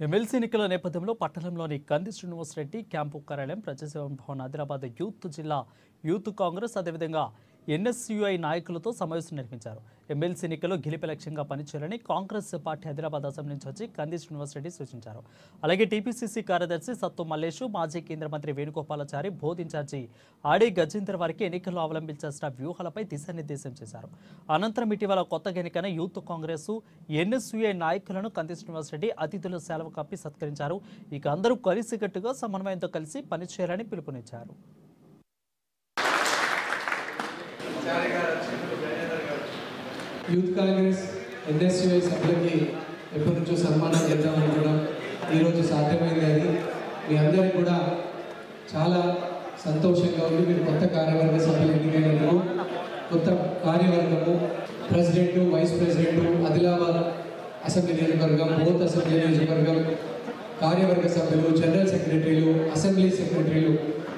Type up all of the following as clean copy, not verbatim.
MLC ఎన్నికల నేపథ్యంలో పట్టణంలోని కంది శ్రీనివాసరెడ్డి క్యాంపు కార్యాలయం ప్రజాసేవ భవన్ ఆదిలాబాద్ యూత్ జిల్లా యూత్ కాంగ్రెస్ అదేవిధంగా ఎన్ఎస్యుఐ నాయకులతో సమావేశం నిర్వహించారు. ఎమ్మెల్సీ ఎన్నికల్లో గెలిపే లక్ష్యంగా పనిచేయాలని కాంగ్రెస్ పార్టీ ఆదిలాబాద్ అసెంబ్లీ నుంచి వచ్చి కంది శ్రీనివాసరెడ్డి సూచించారు. అలాగే టీపీసీసీ కార్యదర్శి సత్తు మల్లేష్, మాజీ కేంద్ర మంత్రి వేణుగోపాలాచారి, బోధ్ ఇన్ఛార్జి ఆడి గజేందర్ వారికి ఎన్నికల్లో అవలంబించాల్సిన వ్యూహాలపై దిశానిర్దేశం చేశారు. అనంతరం ఇటీవల కొత్తగా ఎన్నికైన యూత్ కాంగ్రెస్ ఎన్ఎస్యుఐ నాయకులను కంది శ్రీనివాసరెడ్డి అతిథులు సెలవు కప్పి సత్కరించారు. ఇక అందరూ కలిసికట్టుగా సమన్వయంతో కలిసి పనిచేయాలని పిలుపునిచ్చారు. యూత్ కాంగ్రెస్ ఎన్ఎస్యుఐ సభ్యులకి ఎప్పటి నుంచో సన్మానం చేద్దామని కూడా ఈరోజు సాధ్యమైంది. అది మీ అందరికీ కూడా చాలా సంతోషంగా ఉంది. మీరు కొత్త కార్యవర్గ సభ్యులు ఎన్నికైనందుకు కొత్త కార్యవర్గము, president, vice president, Adilabad assembly నియోజకవర్గం, బోత్ అసెంబ్లీ నియోజకవర్గం కార్యవర్గ సభ్యులు, జనరల్ సెక్రటరీలు, అసెంబ్లీ సెక్రటరీలు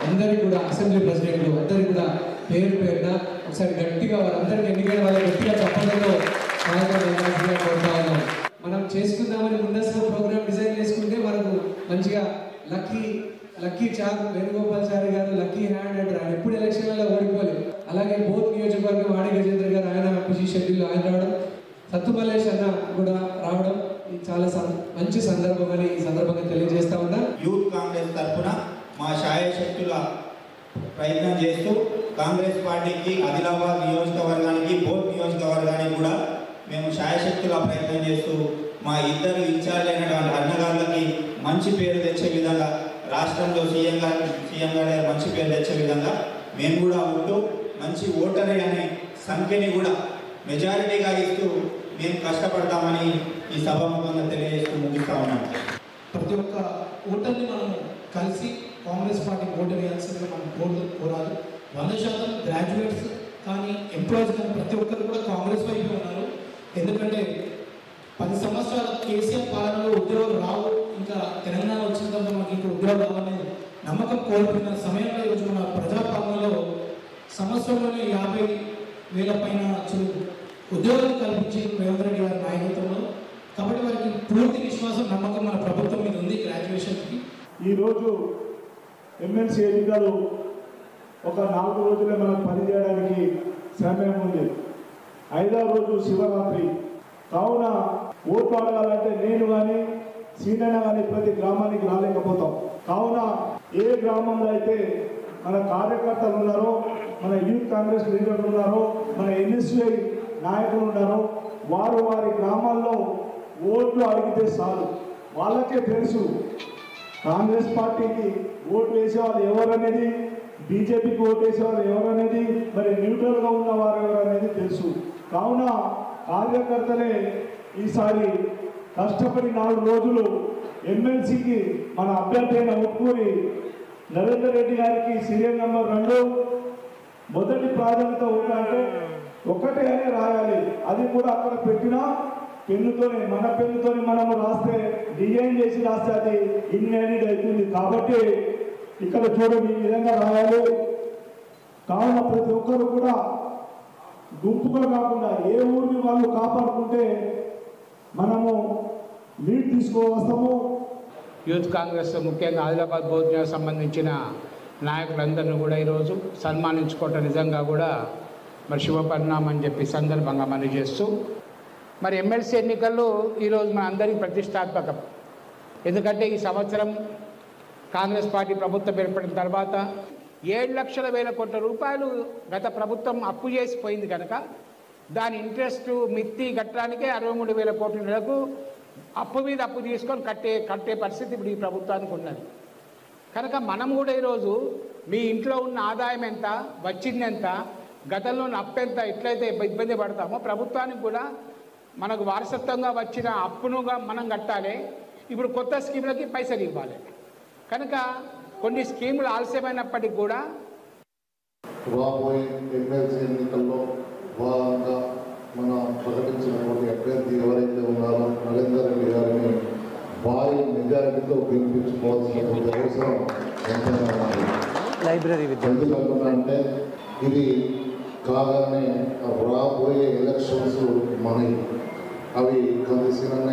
అందరికీ కూడా, అసెంబ్లీ ప్రెసిడెంట్లు అందరికీ కూడా పేరు పేరున ఒకసారి గట్టిగా వారందరికీ ఎన్నికైన వాళ్ళ గట్టిగా చెప్పడంలో కోరుతా ఉన్నాం. మనం చేసుకుందామని ముందస్తుగా ప్రోగ్రామ్ డిజైన్ చేసుకుంటే మనకు మంచిగా లక్కీ చార్ వేణుగోపాలాచారి గారు లక్కీ హ్యాండ్ అంటారు. ఆయన ఎప్పుడు ఎలక్షన్లలో ఓడిపోలేదు. అలాగే బోత్ నియోజకవర్గం ఆడి గజేంద్ర గారు ఆయన కృషి షెడ్యూల్ ఆయన రావడం, సత్తు మల్లేష్ అన్న కూడా రావడం చాలా మంచి సందర్భం అని ఈ సందర్భంగా తెలియజేస్తా ఉన్నా. యూత్ కాంగ్రెస్ తరఫున మా శాయశక్తుల ప్రయత్నం చేస్తూ కాంగ్రెస్ పార్టీకి ఆదిలాబాద్ నియోజకవర్గానికి, బోత్ నియోజకవర్గానికి కూడా మేము శాయశక్తుల ప్రయత్నం చేస్తూ మా ఇద్దరు ఇన్ఛార్జ్ అయినటువంటి అన్నగారులకి మంచి పేరు తెచ్చే విధంగా, రాష్ట్రంలో సీఎం గారు మంచి పేరు తెచ్చే విధంగా మేము కూడా ఉంటూ మంచి ఓటరే అనే సంఖ్యని కూడా మెజారిటీగా ఇస్తూ మేము కష్టపడతామని ఈ సభాముఖంగా తెలియజేస్తూ ముగిస్తా ఉన్నాం. ప్రతి ఒక్క ఓటర్ని మనం కలిసి కాంగ్రెస్ పార్టీ ఓటు వేయాల్సిందిగా మనం కోరాలి. 100% గ్రాడ్యుయేట్స్ కానీ ఎంప్లాయీస్ కానీ ప్రతి ఒక్కరు కూడా కాంగ్రెస్ వైపు ఉన్నారు. ఎందుకంటే 10 సంవత్సరాల కేసీఆర్ పాలనలో ఉద్యోగాలు రావు, ఇంకా తెలంగాణ వచ్చిన తర్వాత మనకి ఇంకా ఉద్యోగాలు రావనే నమ్మకం కోల్పోయిన సమయంలో ఈరోజు మన ప్రజాపాలనలో సంవత్సరంలోనే 50,000 పైన ఉద్యోగాలు కల్పించి రేవంత్ రెడ్డి గారి నాయకత్వంలో. కాబట్టి వారికి పూర్తి విశ్వాసం, నమ్మకం మన ప్రభుత్వం మీద ఉంది. గ్రాడ్యుయేషన్కి ఈరోజు ఎమ్మెల్సీ ఎన్నికలు ఒక 4 రోజులే మనం పనిచేయడానికి సమయం ఉంది. 5వ రోజు శివరాత్రి కావున ఓటు అడగాలంటే నేను కానీ సీనన్న కానీ ప్రతి గ్రామానికి రాలేకపోతాం. కావున ఏ గ్రామంలో అయితే మన కార్యకర్తలు ఉన్నారో, మన యూత్ కాంగ్రెస్ లీడర్లు ఉన్నారో, మన ఎన్ఎస్యుఐ నాయకులు ఉన్నారో వారు వారి గ్రామాల్లో ఓట్లు అడిగితే చాలు. వాళ్ళకే తెలుసు కాంగ్రెస్ పార్టీకి ఓటు వేసేవాళ్ళు ఎవరనేది, బీజేపీకి ఓటు వేసేవాళ్ళు ఎవరనేది, మరి న్యూట్రల్గా ఉన్నవారు ఎవరనేది తెలుసు. కావున కార్యకర్తలే ఈసారి కష్టపడి 4 రోజులు ఎమ్మెల్సీకి మన అభ్యర్థి అయిన ఒప్పుకొని నరేందర్ రెడ్డి గారికి సీరియల్ నెంబర్ 2 మొదటి ప్రాధాన్యత ఉందంటే ఒక్కటే అనే రాయాలి. అది కూడా అక్కడ పెట్టినా పెన్నుతోనే, మన పెన్నుతోనే మనము రాస్తే, డిజైన్ చేసి రాస్తే అది ఇన్వాలిడ్ అవుతుంది. కాబట్టి ఇక్కడ చూడండి ఈ విధంగా రాయాలి. కావున ప్రతి ఒక్కరు కూడా గుంపుగా కాకుండా ఏ ఊరిని వాళ్ళు కాపాడుకుంటే మనము లీడ్ తీసుకోవస్తాము. యూత్ కాంగ్రెస్ ముఖ్యంగా ఆదిలాబాద్ బోధ్కి సంబంధించిన నాయకులందరినీ కూడా ఈరోజు సన్మానించుకోవటం నిజంగా కూడా మరి శుభపరిణామం అని చెప్పి సందర్భంగా మనం చేస్తూ, మరి ఎమ్మెల్సీ ఎన్నికల్లో ఈరోజు మన అందరికీ ప్రతిష్టాత్మకం. ఎందుకంటే ఈ సంవత్సరం కాంగ్రెస్ పార్టీ ప్రభుత్వం ఏర్పడిన తర్వాత 7,00,000 కోట్ల రూపాయలు గత ప్రభుత్వం అప్పు చేసిపోయింది కనుక దాని ఇంట్రెస్ట్ మిత్తి కట్టడానికే 63,000 కోట్ల నెలకు అప్పు మీద అప్పు తీసుకొని కట్టే పరిస్థితి ఇప్పుడు ఈ ప్రభుత్వానికి ఉన్నది. కనుక మనం కూడా ఈరోజు మీ ఇంట్లో ఉన్న ఆదాయం ఎంత, వచ్చింది ఎంత, గతంలో ఉన్న అప్పు ఎంత, ఎట్లయితే ఇబ్బంది పడతామో ప్రభుత్వానికి కూడా మనకు వారసత్వంగా వచ్చిన అప్పునుగా మనం కట్టాలి. ఇప్పుడు కొత్త స్కీములకి పైసలు ఇవ్వాలి. కనుక కొన్ని స్కీములు ఆలస్యమైనప్పటికీ కూడా రాబోయే ఎమ్మెల్సీ ఎన్నికల్లో భాగంగా మన ప్రకటించినటువంటి అభ్యర్థి ఎవరైతే ఉన్నారో నరేందర్ రెడ్డి గారిని భారీ మెజారిటీతో గెలిపించుకోవాల్సినటువంటి అవసరం ఎంతైనా ఉంది. ఎందుకంటే ఇది కాగానే రాబోయే ఎలక్షన్స్ మనకి అవి కలిసిన